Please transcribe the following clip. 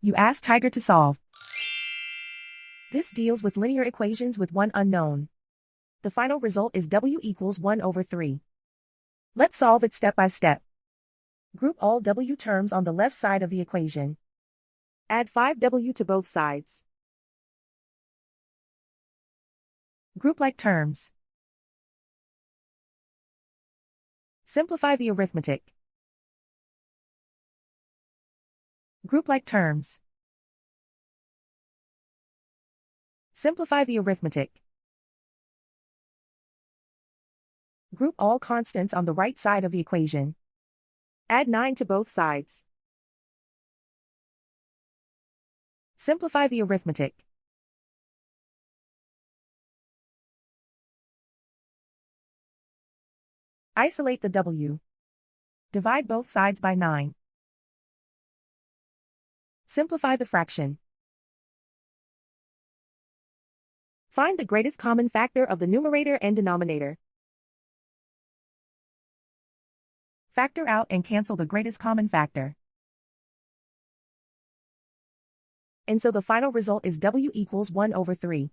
You ask Tiger to solve. This deals with linear equations with one unknown. The final result is w equals 1 over 3. Let's solve it step by step. Group all w terms on the left side of the equation. Add 5w to both sides. Group like terms. Simplify the arithmetic. Group like terms. Simplify the arithmetic. Group all constants on the right side of the equation. Add 9 to both sides. Simplify the arithmetic. Isolate the w. Divide both sides by 9. Simplify the fraction. Find the greatest common factor of the numerator and denominator. Factor out and cancel the greatest common factor. And so the final result is w equals 1 over 3.